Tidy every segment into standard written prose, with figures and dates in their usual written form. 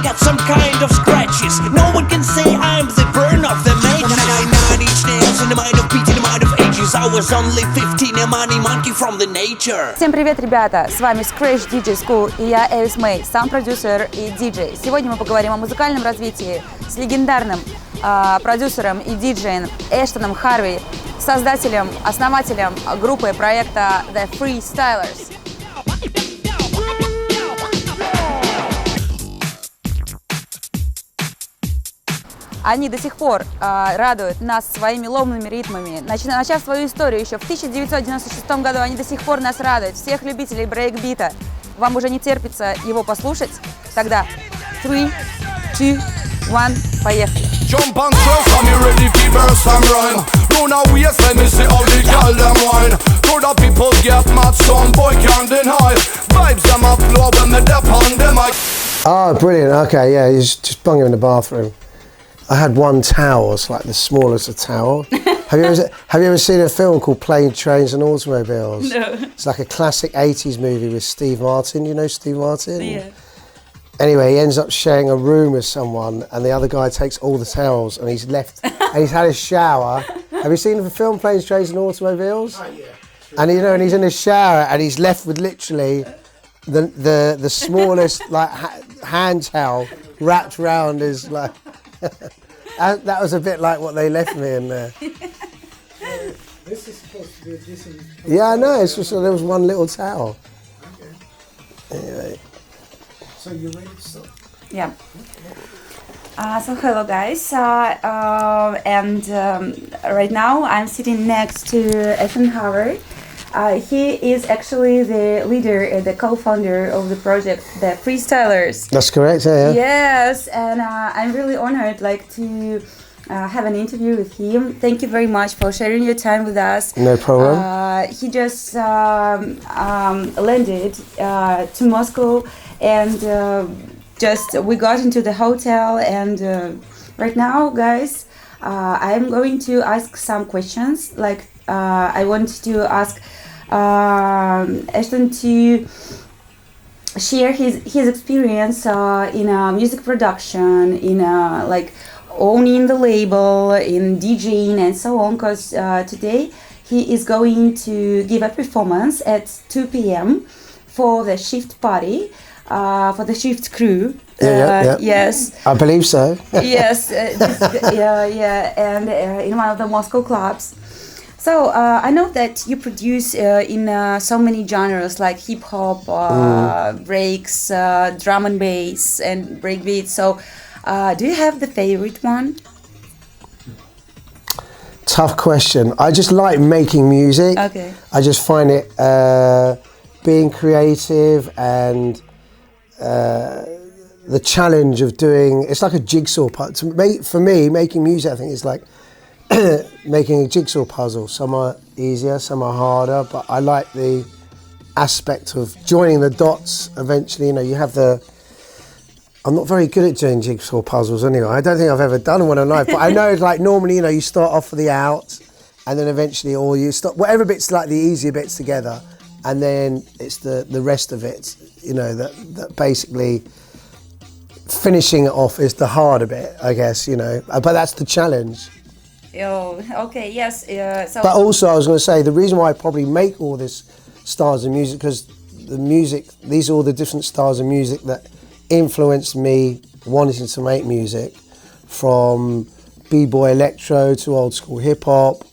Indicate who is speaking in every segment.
Speaker 1: got some kind of scratches. No one can say I'm the burn of the matrix. Nine inch nails in the mind of beat, in the mind of ages. I was only 15, a money monkey from the nature.
Speaker 2: Всем привет, ребята! С вами Scratch DJ School и я Эвис Мэй, сам продюсер и диджей. Сегодня мы поговорим о музыкальном развитии с легендарным продюсером и диджеем Астоном Харви, создателем, основателем группы проекта The Freestylers. Они до сих пор радуют нас своими ломными ритмами. Начав свою историю еще в 1996 году, они до сих пор нас радуют. Всех любителей брейкбита. Вам уже не терпится его послушать? Тогда 3, 2, 1, поехали!
Speaker 3: Jump and close and you ready to burst some rhyme. Run away, let me see how the girl them wine. To the people get mad, some boy can't deny. Vibes them up low when they dip on them.
Speaker 4: Oh, brilliant. Okay, yeah, he's just bung him in the bathroom. I had one towel, it's like the smallest of towel. Have you ever seen a film called Plane, Trains and Automobiles?
Speaker 2: No.
Speaker 4: It's like a classic 80s movie with Steve Martin. You know Steve Martin?
Speaker 2: Yeah.
Speaker 4: Anyway, he ends up sharing a room with someone and the other guy takes all the towels and he's left and he's had a shower. Have you seen the film Planes, Trains and Automobiles? Oh, yeah. And you know, and he's in a shower and he's left with literally the smallest like hand towel wrapped around his like. That was a bit like what they left me in there.
Speaker 5: This is supposed to be a decent.
Speaker 4: Yeah, I know. It's just there was one little towel.
Speaker 5: Okay.
Speaker 4: Anyway.
Speaker 5: So you ready to start?
Speaker 2: Yeah. So hello guys, and right now I'm sitting next to Aston Harvey. He is actually the leader, the co-founder of the project, the Freestylers.
Speaker 4: That's correct, yeah.
Speaker 2: Yes, and I'm really honored, to have an interview with him. Thank you very much for sharing your time with us.
Speaker 4: No problem.
Speaker 2: He just landed to Moscow, and we got into the hotel, and right now, guys, I'm going to ask some questions. I want to ask Aston to share his experience in music production, in owning the label, in DJing and so on, because today he is going to give a performance at 2 p.m. for the shift party, for the shift crew.
Speaker 4: Yeah.
Speaker 2: Yes.
Speaker 4: I believe so.
Speaker 2: Yes. And in one of the Moscow clubs. So I know that you produce in so many genres like hip hop, breaks, drum and bass, and breakbeat. So do you have the favorite one?
Speaker 4: Tough question. I just like making music.
Speaker 2: Okay.
Speaker 4: I just find it being creative and the challenge of doing. It's like a jigsaw puzzle. For me, making music, I think is like making a jigsaw puzzle. Some are easier, some are harder, but I like the aspect of joining the dots eventually. You know, you have I'm not very good at doing jigsaw puzzles anyway. I don't think I've ever done one in life, but I know normally, you start off with the out and then eventually whatever bit's like the easier bits together, and then it's the rest of it, that basically finishing it off is the harder bit, I guess, but that's the challenge.
Speaker 2: Oh, okay, yes.
Speaker 4: But also, I was going to say, the reason why I probably make all this styles of music, because these are all the different styles of music that influenced me wanting to make music, from b-boy electro to old school hip hop,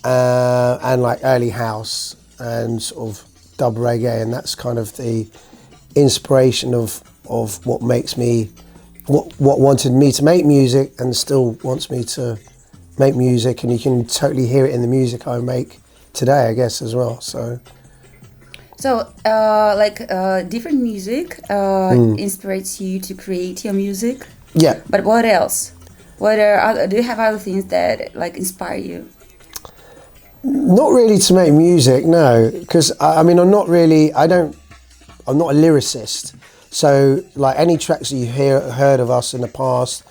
Speaker 4: and early house and sort of dub reggae, and that's kind of the inspiration of what makes me, what wanted me to make music and still wants me to make music, and you can totally hear it in the music I make today, I guess, as well. So
Speaker 2: different music inspires you to create your music.
Speaker 4: Yeah.
Speaker 2: But what else? Do you have other things that inspire you?
Speaker 4: Not really to make music, no, because I'm not a lyricist. So any tracks that you heard of us in the past,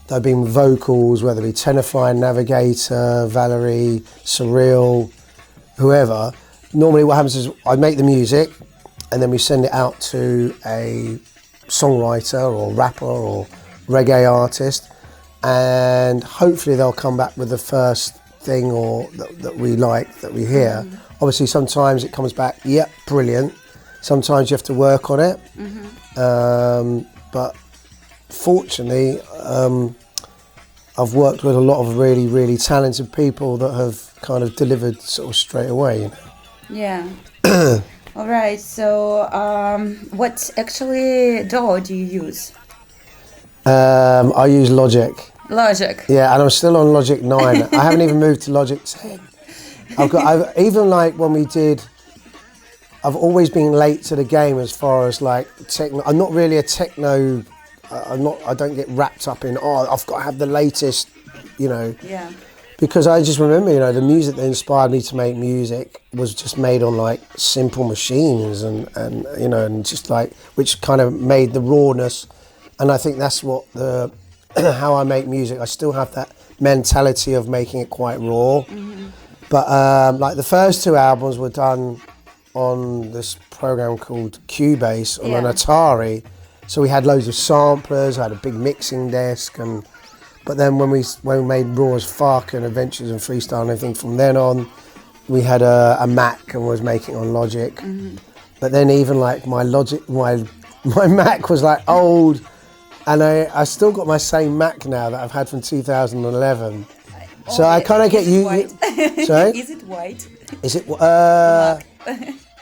Speaker 4: there have been vocals, whether it be Tenify, Navigator, Valerie, Surreal, whoever. Normally what happens is I make the music and then we send it out to a songwriter or rapper or reggae artist, and hopefully they'll come back with the first thing or that we like, that we hear. Obviously sometimes it comes back, yep, brilliant. Sometimes you have to work on it. But fortunately, I've worked with a lot of really, really talented people that have kind of delivered sort of straight away. You know?
Speaker 2: Yeah. All right. So, what actually DAW do you use?
Speaker 4: I use Logic.
Speaker 2: Logic.
Speaker 4: Yeah, and I'm still on Logic 9. I haven't even moved to Logic 10. I've even like when we did. I've always been late to the game as far as like techno. I'm not really a techno. I don't get wrapped up in, I've got to have the latest, you know.
Speaker 2: Yeah.
Speaker 4: Because I just remember, you know, the music that inspired me to make music was just made on like simple machines and you know, and just like, which kind of made the rawness. And I think that's what how I make music. I still have that mentality of making it quite raw. But like the first two albums were done on this program called Cubase on an Atari. So we had loads of samplers, I had a big mixing desk, but then when we made Raw as Fuck and Adventures and Freestyle and everything from then on, we had a Mac and was making on Logic. But then even like my Mac was like old, and I still got my same Mac now that I've had from 2011. So I kind of get you. Sorry?
Speaker 2: Is it white?
Speaker 4: Is it?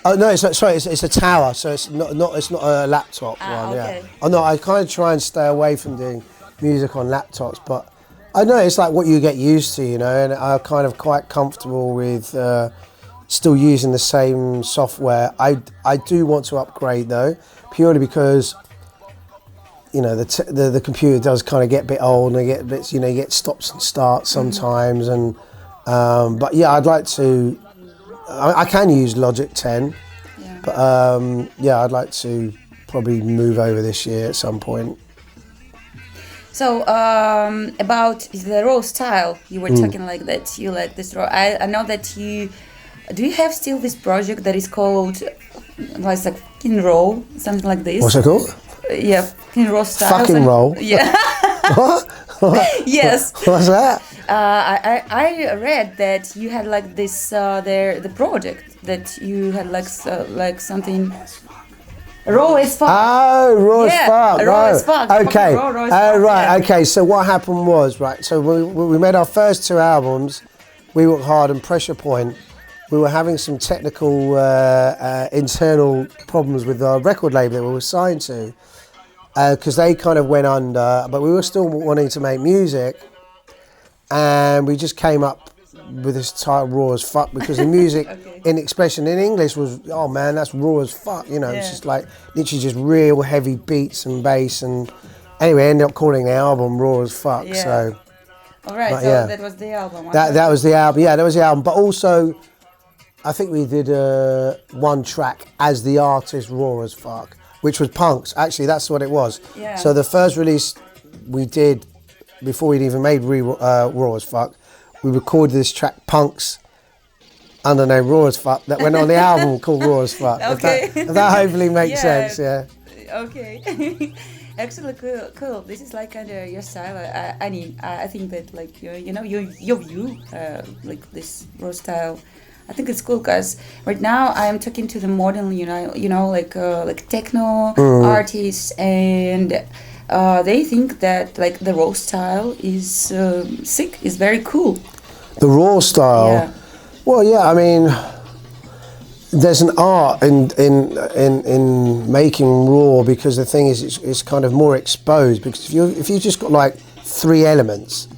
Speaker 4: Oh no, it's a tower, so it's not a laptop one.
Speaker 2: Okay.
Speaker 4: Yeah. Oh no, I kind of try and stay away from doing music on laptops, but I know it's like what you get used to, you know, and I'm kind of quite comfortable with still using the same software. I do want to upgrade though, purely because, you know, the computer does kind of get a bit old and I get bits, you know, you get stops and starts sometimes, and but yeah, I'd like to. I can use Logic 10, but yeah, I'd like to probably move over this year at some point.
Speaker 2: So about the raw style, you were talking like that. You like this raw. I know that you. Do you have still this project that is called like fucking raw, something like this?
Speaker 4: What's it called?
Speaker 2: Yeah, fucking raw style.
Speaker 4: Fucking roll.
Speaker 2: Yeah.
Speaker 4: What?
Speaker 2: Yes.
Speaker 4: What's that?
Speaker 2: I read that you had like this the project that you had like something raw as fuck.
Speaker 4: Oh, raw as fuck.
Speaker 2: Raw as fuck.
Speaker 4: Okay.
Speaker 2: Raw as fuck,
Speaker 4: Right.
Speaker 2: yeah.
Speaker 4: Okay. So what happened was, right. So we made our first two albums. We Work Hard and Pressure Point. We were having some technical internal problems with our record label that we were signed to, because they kind of went under, but we were still wanting to make music, and we just came up with this title, Raw as Fuck, because the music in expression in English was, oh man, that's raw as fuck, you know. It's just like literally just real heavy beats and bass, and anyway, I ended up calling the album Raw as Fuck. So
Speaker 2: all right,
Speaker 4: but,
Speaker 2: so
Speaker 4: yeah.
Speaker 2: that was the album.
Speaker 4: That was the album. Yeah, that was the album. But also, I think we did one track as the artist Raw as Fuck, which was Punks. Actually, that's what it was.
Speaker 2: Yeah.
Speaker 4: So the first release we did, before we'd even made Raw as Fuck, we recorded this track Punks under the name Raw as Fuck that went on the album called Raw as Fuck.
Speaker 2: Okay.
Speaker 4: If that hopefully makes sense, yeah.
Speaker 2: Okay. Actually, cool. This is like kind of your style. I mean, I think that like your view, like this raw style. I think it's cool because right now I am talking to the modern, like techno artists, and they think that like the raw style is sick, is very cool.
Speaker 4: The raw style.
Speaker 2: Yeah.
Speaker 4: Well, yeah. I mean, there's an art in making raw, because the thing is, it's kind of more exposed. Because if you just got like three elements,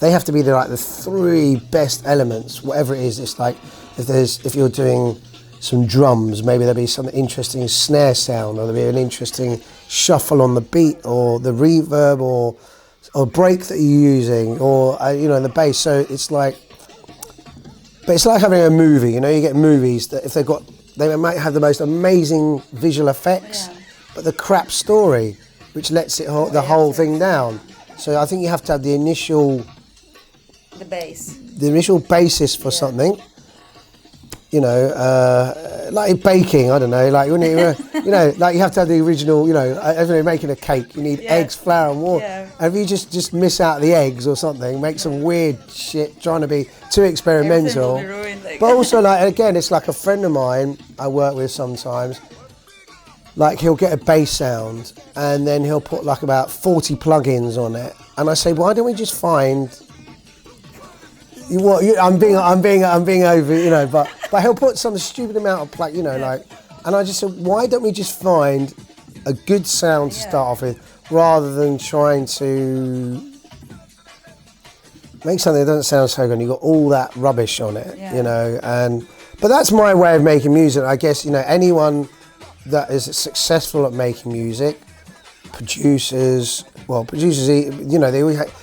Speaker 4: they have to be the three best elements, whatever it is. It's like if you're doing some drums, maybe there'll be some interesting snare sound, or there'll be an interesting shuffle on the beat, or the reverb, or break that you're using, or the bass. So it's like. But it's like having a movie, you get movies that they might have the most amazing visual effects, but the crap story, which lets it the whole thing down. So I think you have to have the initial basis for something. you know, like baking, I don't know, like when you, you know, like you have to have the original, you know, if you're making a cake, you need eggs, flour and water.
Speaker 2: Yeah.
Speaker 4: And if you just miss out the eggs or something, make some weird shit, trying to be too experimental.
Speaker 2: Everything will be ruined, like.
Speaker 4: But also, like, again, it's like a friend of mine I work with sometimes, like he'll get a bass sound and then he'll put like about 40 plugins on it. And I say, why don't we just find... I'm being over, you know, but he'll put some stupid amount of plug, you know, like, and I just said, why don't we just find a good sound to start off with, rather than trying to make something that doesn't sound so good and you've got all that rubbish on it, you know, but that's my way of making music. I guess, you know, anyone that is successful at making music, producers, you know,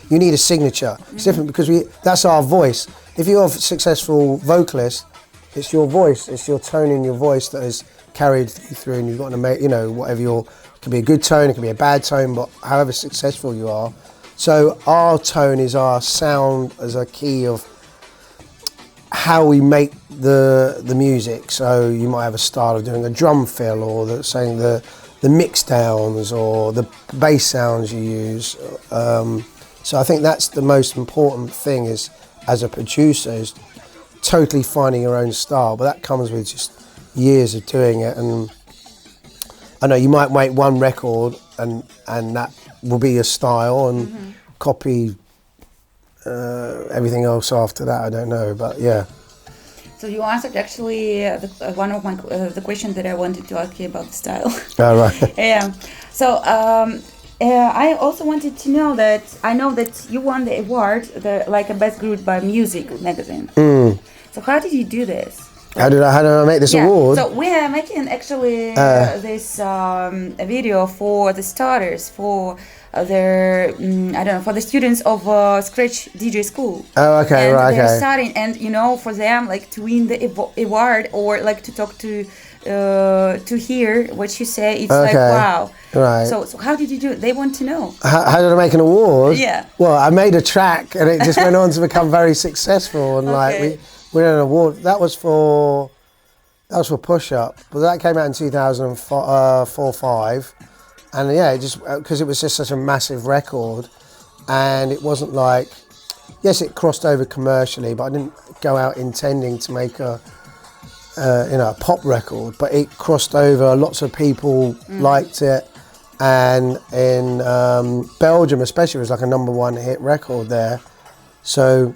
Speaker 4: you need a signature. It's different because that's our voice. If you're a successful vocalist, it's your voice, it's your tone in your voice that is carried through, and you've got to make, you know, whatever it can be a good tone, it can be a bad tone, but however successful you are. So our tone is our sound as a key of how we make the music. So you might have a style of doing a drum fill, or the mix downs or the bass sounds you use. So I think that's the most important thing, is as a producer, is totally finding your own style, but that comes with just years of doing it. And I know you might make one record and that will be your style, and copy everything else after that, I don't know, but yeah.
Speaker 2: So you answered actually one of my the question that I wanted to ask you about the style.
Speaker 4: Oh, right.
Speaker 2: Yeah. So I also wanted to know that I know that you won the award, like a best group by Music magazine. So how did you do this?
Speaker 4: How did I make this award?
Speaker 2: So we are making actually this a video for the starters, for their I don't know, for the students of Scratch DJ school. Oh,
Speaker 4: okay,
Speaker 2: and
Speaker 4: right,
Speaker 2: they're
Speaker 4: okay.
Speaker 2: starting, and you know, for them, like to win the award or like to talk to hear what you say, it's like wow.
Speaker 4: Right.
Speaker 2: So how did you do it? They want to know.
Speaker 4: How did I make an award?
Speaker 2: Yeah.
Speaker 4: Well, I made a track and it just went on to become very successful, and like we won an award. That was for Push Up, but that came out in 2004-5, and yeah, it just because it was just such a massive record, and it wasn't like, yes, it crossed over commercially, but I didn't go out intending to make a a pop record, but it crossed over. Lots of people liked it, and in Belgium especially, it was like a #1 hit record there. So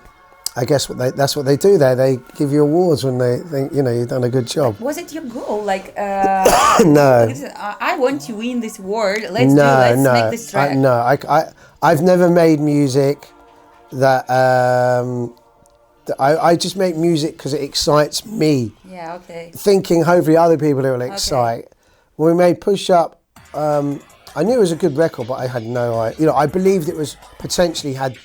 Speaker 4: I guess that's what they do there. They give you awards when they think, you know, you've done a good job.
Speaker 2: Was it your goal? Like,
Speaker 4: no.
Speaker 2: I want to win this award. Let's make this track.
Speaker 4: I've never made music that, I just make music because it excites me.
Speaker 2: Yeah, okay.
Speaker 4: Thinking hopefully other people it will excite. When we made Push Up, I knew it was a good record, but I had no idea. You know, I believed it was potentially had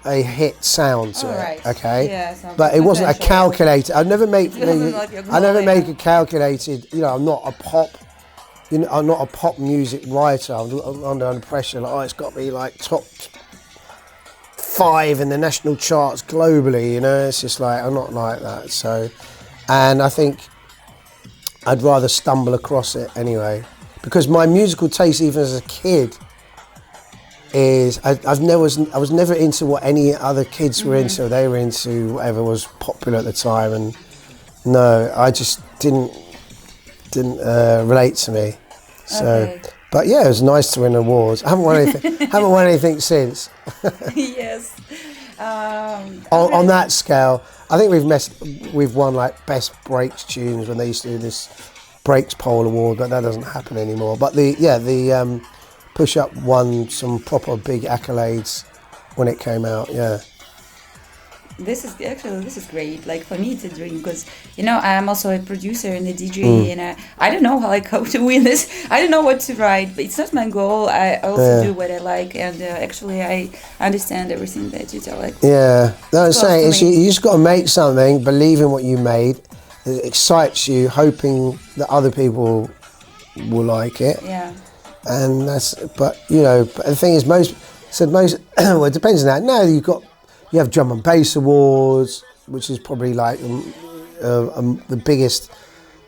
Speaker 4: a hit sound to it, okay? Yeah, but it wasn't a calculated. I never make a calculated. You know, I'm not a pop. You know, I'm not a pop music writer. I'm under pressure. Like, it's got to be like top 5 in the national charts globally. You know, it's just like I'm not like that. So, and I think I'd rather stumble across it anyway, because my musical taste, even as a kid, is I was never into what any other kids were into. They were into whatever was popular at the time, and no, I just didn't relate to me. So, but yeah, it was nice to win awards. I haven't won anything since.
Speaker 2: Yes.
Speaker 4: On that scale, I think we've won like best breaks tunes when they used to do this breaks poll award, but that doesn't happen anymore. But the Push Up won some proper big accolades when it came out. Yeah.
Speaker 2: This is great. Like for me, it's a dream because you know I'm also a producer and a DJ, and I don't know how to win this. I don't know what to write, but it's not my goal. I also do what I like, and actually I understand everything that you tell. Like
Speaker 4: no, I'm saying you just got to make something, believe in what you made, it excites you, hoping that other people will like it.
Speaker 2: Yeah.
Speaker 4: And but the thing is, most well, it depends on that. Now you have drum and bass awards, which is probably like the biggest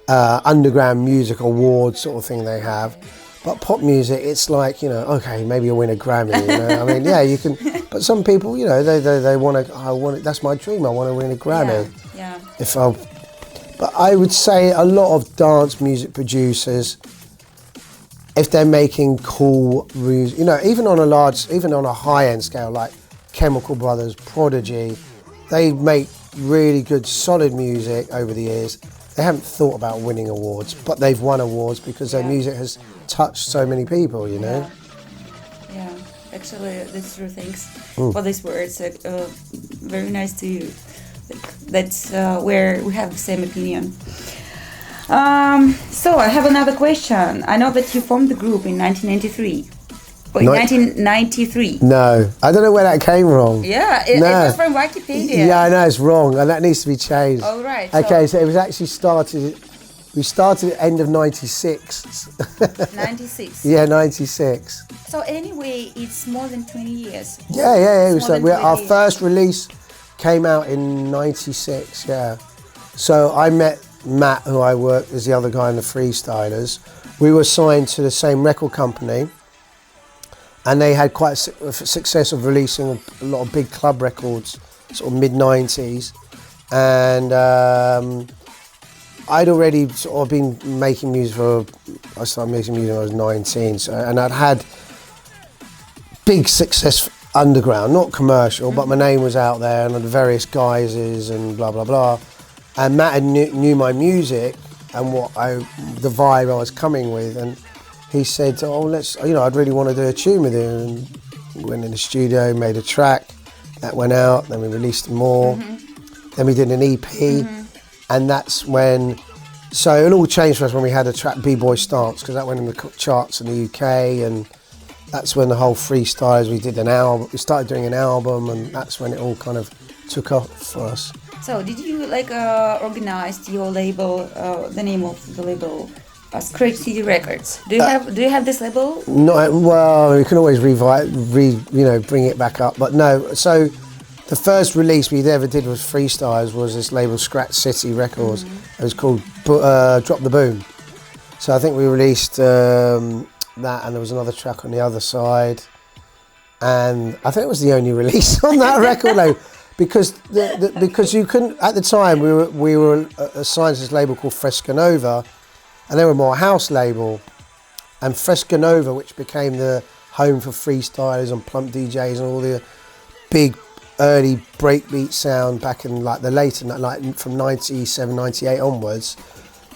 Speaker 4: underground music award sort of thing they have. But pop music, it's like, you know, okay, maybe you'll win a Grammy. You know? I mean, yeah, you can. But some people, you know, they want to. I want it. That's my dream. I want to win a Grammy.
Speaker 2: Yeah.
Speaker 4: But I would say a lot of dance music producers, if they're making cool music, you know, even on a high-end scale, like Chemical Brothers, Prodigy, they make really good, solid music over the years. They haven't thought about winning awards, but they've won awards because their music has touched so many people, you know?
Speaker 2: Yeah, actually, that's true. Thanks for these words. Very nice to you. That's where we have the same opinion. So I have another question. I know that you formed the group in 1993. In 1993.
Speaker 4: No, I don't know where that came from.
Speaker 2: Yeah, it was from Wikipedia.
Speaker 4: Yeah, I know, it's wrong, and that needs to be changed.
Speaker 2: All right.
Speaker 4: Okay, so it was actually we started at the end of 96.
Speaker 2: 96.
Speaker 4: Yeah, 96.
Speaker 2: So anyway, it's more than 20 years.
Speaker 4: Yeah. It was
Speaker 2: more than
Speaker 4: our
Speaker 2: 20
Speaker 4: first release came out in 96, yeah. So I met Matt, who I worked as the other guy in the Freestylers. We were signed to the same record company, and they had quite a success of releasing a lot of big club records, sort of mid-90s. And I'd already sort of been making music I started making music when I was 19, and I'd had big success underground, not commercial, but my name was out there and the various guises and blah, blah, blah. And Matt knew my music and the vibe I was coming with, and he said, I'd really want to do a tune with you. And we went in the studio, made a track, that went out, then we released more, then we did an EP, and that's when, so it all changed for us when we had a track, B-Boy Stance, because that went in the charts in the UK, and that's when the whole Freestylers, we started doing an album, and that's when it all kind of took off for us.
Speaker 2: So did you organize your label, the name of the label, Scratch City Records? Do you have this label?
Speaker 4: No, well, we can always bring it back up, but no. So the first release we ever did with Freestylers was this label Scratch City Records. It was called Drop the Boom. So I think we released that, and there was another track on the other side, and I think it was the only release on that record label. Because you couldn't, at the time we were assigned to this label called Fresca Nova, and they were more house label, and Fresca Nova, which became the home for Freestylers and Plump DJs and all the big early breakbeat sound back in like the later, like from 97, 98 onwards,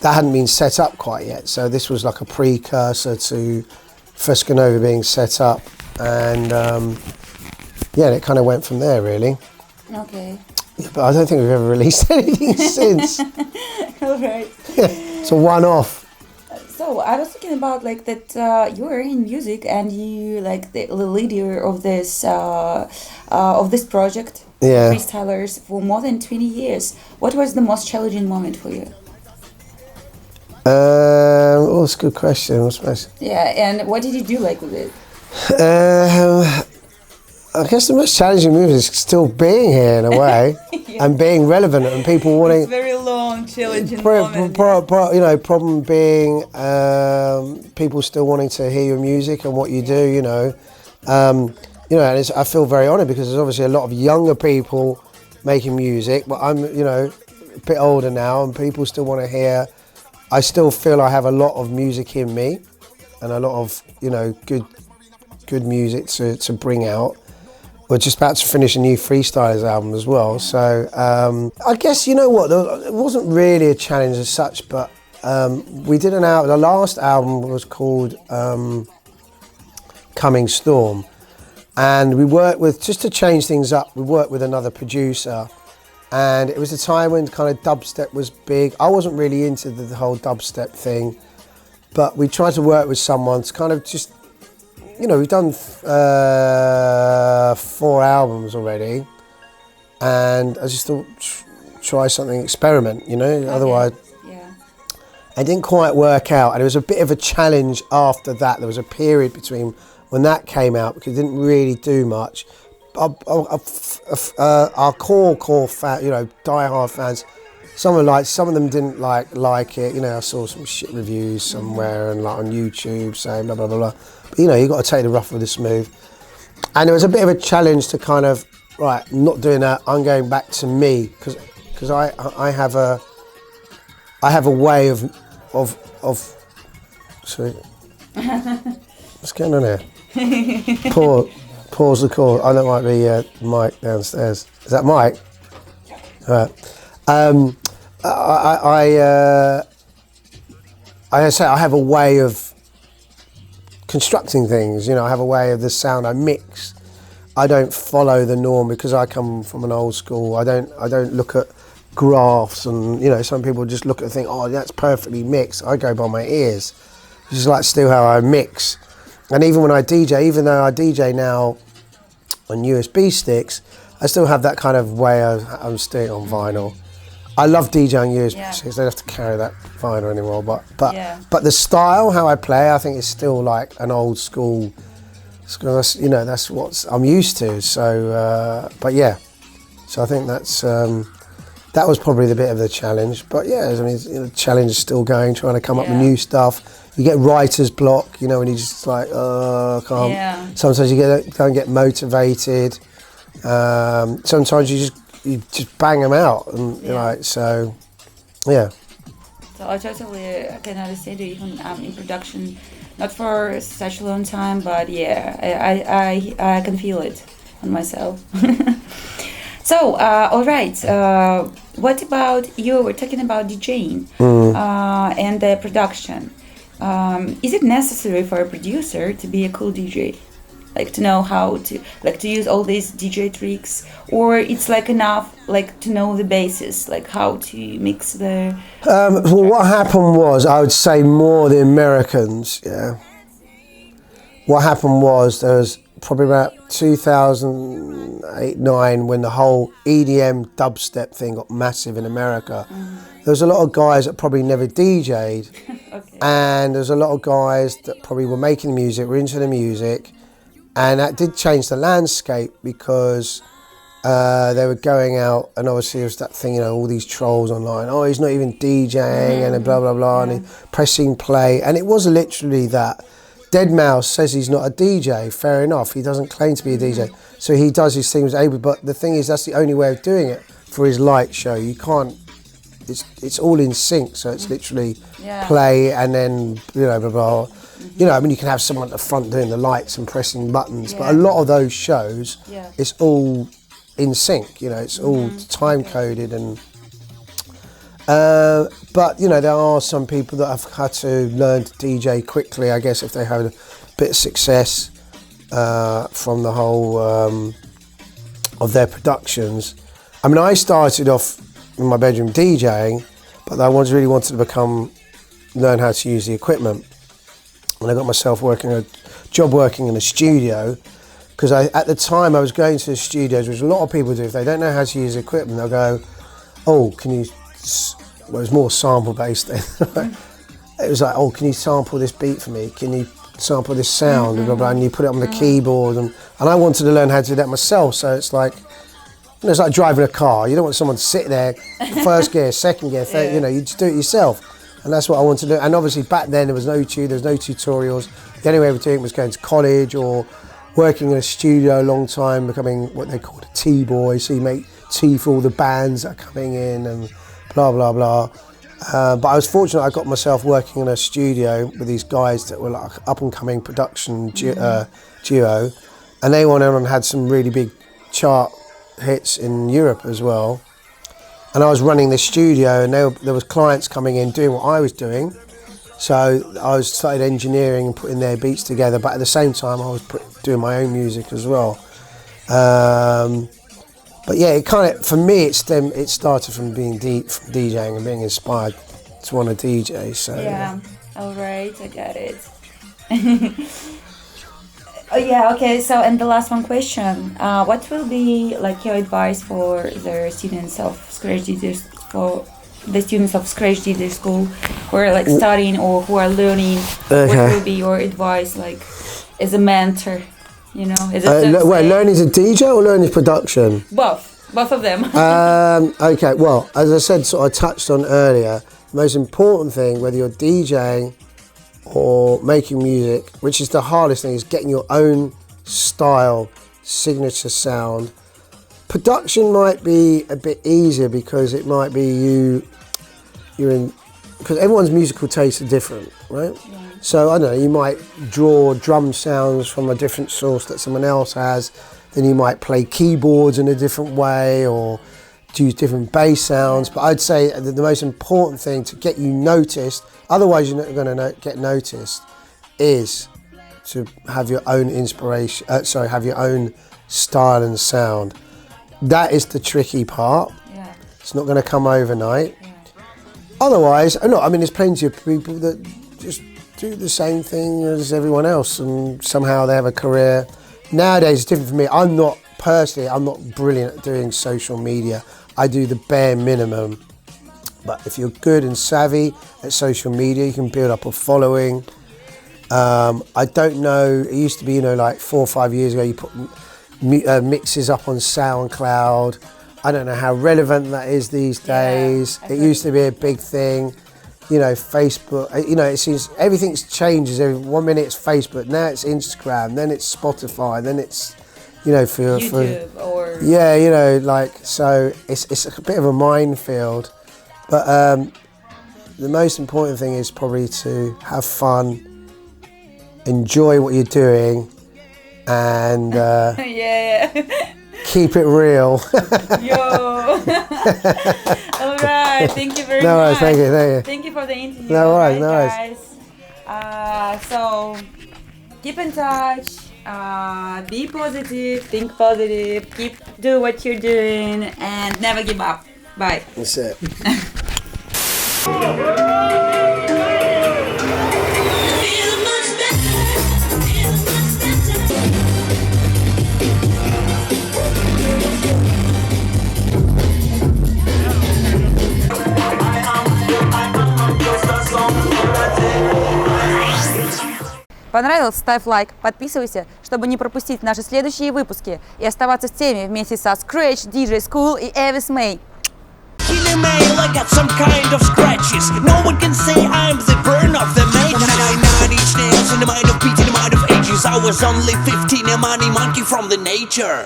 Speaker 4: that hadn't been set up quite yet. So this was like a precursor to Fresca Nova being set up, and it kind of went from there really.
Speaker 2: Okay.
Speaker 4: Yeah, but I don't think we've ever released anything since.
Speaker 2: All right.
Speaker 4: It's a one-off.
Speaker 2: So I was thinking about that you are in music and you the leader of this project, Freestylers, for more than 20 years. What was the most challenging moment for you?
Speaker 4: That's a good question.
Speaker 2: Yeah, and what did you do with it?
Speaker 4: I guess the most challenging move is still being here in a way, and being relevant, and people wanting.
Speaker 2: It's very long, challenging moment.
Speaker 4: Problem being people still wanting to hear your music and what you do. And I feel very honoured because there's obviously a lot of younger people making music, but I'm a bit older now, and people still want to hear. I still feel I have a lot of music in me, and a lot of good music to bring out. We're just about to finish a new Freestylers album as well, so I guess it wasn't really a challenge as such, but we did an album. The last album was called Coming Storm, and we worked with, just to change things up, we worked with another producer, and it was a time when kind of dubstep was big. I wasn't really into the whole dubstep thing, but we tried to work with someone to kind of just, we've done 4 albums already, and I just thought, try something, experiment, otherwise it didn't quite work out, and it was a bit of a challenge after that. There was a period between when that came out, because it didn't really do much, our core fan, die-hard fans. Some of them didn't like it. I saw some shit reviews somewhere and like on YouTube saying blah blah blah blah. But you got to take the rough with the smooth. And it was a bit of a challenge to kind of not doing that. I'm going back to me because I have a way of sorry. What's going on here? Pause the call. I don't like the mic downstairs. Is that Mike? Right. I say I have a way of constructing things. I have a way of the sound I mix. I don't follow the norm because I come from an old school. I don't look at graphs and some people just look at and think, oh, that's perfectly mixed. I go by my ears. This is like still how I mix. And even when I DJ, even though I DJ now on USB sticks, I still have that kind of way I'm still on vinyl. I love DJing USB sticks. They don't have to carry that vinyl anymore. But the style, how I play, I think is still like an old school. That's what I'm used to. So, so I think that was probably the bit of the challenge. But the challenge is still going, trying to come up with new stuff. You get writer's block, when you just like, I can't. Yeah. Sometimes you don't get motivated. Sometimes you just bang them out, and so, yeah.
Speaker 2: So I totally can understand you even in production, not for such a long time, but I can feel it on myself. So, all right. What about you? We're talking about DJing and the production. Is it necessary for a producer to be a cool DJ? Like to know how to use all these DJ tricks, or it's like enough to know the basis, like how to mix the.
Speaker 4: Well, what happened was, I would say more the Americans. Yeah. What happened was there was probably about 2008-9 when the whole EDM dubstep thing got massive in America. There was a lot of guys that probably never DJ'd, and there's a lot of guys that probably were making music, were into the music. And that did change the landscape because they were going out, and obviously there was that thing, all these trolls online. Oh, he's not even DJing, and blah blah blah, and pressing play. And it was literally that. deadmau5 says he's not a DJ. Fair enough. He doesn't claim to be a DJ, so he does his things able. But the thing is, that's the only way of doing it for his light show. You can't. It's all in sync, so it's literally play and then blah blah. I mean, you can have someone at the front doing the lights and pressing buttons, but a lot of those shows, it's all in sync. It's all time coded and. But there are some people that have had to learn to DJ quickly, I guess, if they had a bit of success from the whole of their productions. I mean, I started off in my bedroom DJing, but I really wanted to learn how to use the equipment. And I got myself working in a studio, because at the time I was going to the studios, which a lot of people do. If they don't know how to use the equipment, they'll go, "Oh, can you?" Well, it was more sample based then. It was like, "Oh, can you sample this beat for me? Can you sample this sound?" And blah, blah, and you put it on the keyboard, and I wanted to learn how to do that myself. So it's like, it's like driving a car. You don't want someone to sit there, first gear, second gear, third. You just do it yourself. And that's what I wanted to do. And obviously back then there was no tutorials. The only way of doing it was going to college or working in a studio a long time, becoming what they called a T-boy. So you make tea for all the bands that are coming in and blah, blah, blah. But I was fortunate I got myself working in a studio with these guys that were like up and coming production duo. And they went on and had some really big chart hits in Europe as well. And I was running the studio, and there was clients coming in doing what I was doing. So I started engineering and putting their beats together, but at the same time I was doing my own music as well. But yeah, it kind of, for me, it started from being from DJing and being inspired to want to DJ. So
Speaker 2: all right, I got it. Okay. So, and the last one question: what will be like your advice for the students of Scratch DJ School who are like studying or who are learning? What will be your advice, like as a mentor? You know, is it
Speaker 4: learning to DJ or learning production?
Speaker 2: Both of them.
Speaker 4: Okay, well, as I said, sort of touched on earlier, the most important thing, whether you're DJing or making music, which is the hardest thing, is getting your own style, signature sound. Production might be a bit easier because it might be because everyone's musical tastes are different, right? Yeah. So I don't know, you might draw drum sounds from a different source that someone else has, then you might play keyboards in a different way or use different bass sounds. But I'd say that the most important thing to get you noticed, otherwise you're not going to get noticed, is to have your own inspiration, have your own style and sound. That is the tricky part. Yeah. It's not going to come overnight. Yeah. Otherwise, there's plenty of people that just do the same thing as everyone else and somehow they have a career. Nowadays it's different for me. I'm not brilliant at doing social media. I do the bare minimum. But if you're good and savvy at social media, you can build up a following. I don't know, it used to be, like 4 or 5 years ago, you put mixes up on SoundCloud. I don't know how relevant that is these days. It used to be a big thing. Facebook, it seems everything's changes. 1 minute it's Facebook, now it's Instagram, then it's Spotify, then it's, for
Speaker 2: YouTube
Speaker 4: so it's a bit of a minefield. But the most important thing is probably to have fun, enjoy what you're doing, and keep it real.
Speaker 2: Yo. All right. Thank you very much.
Speaker 4: No worries. Thank you.
Speaker 2: Thank you for the interview.
Speaker 4: No worries.
Speaker 2: Guys. So keep in touch. Be positive. Think positive. Do what you're doing, and never give up. Bye.
Speaker 4: That's it.
Speaker 2: Понравилось? Ставь лайк, подписывайся, чтобы не пропустить наши следующие выпуски и оставаться с теми вместе со Scratch, DJ School и Evis May.
Speaker 1: Killing mail, I got some kind of scratches. No one can say I'm the burn of the matrix. 9 each nails in the mind of beat, in the mind of ages. I was only 15, a money monkey from the nature.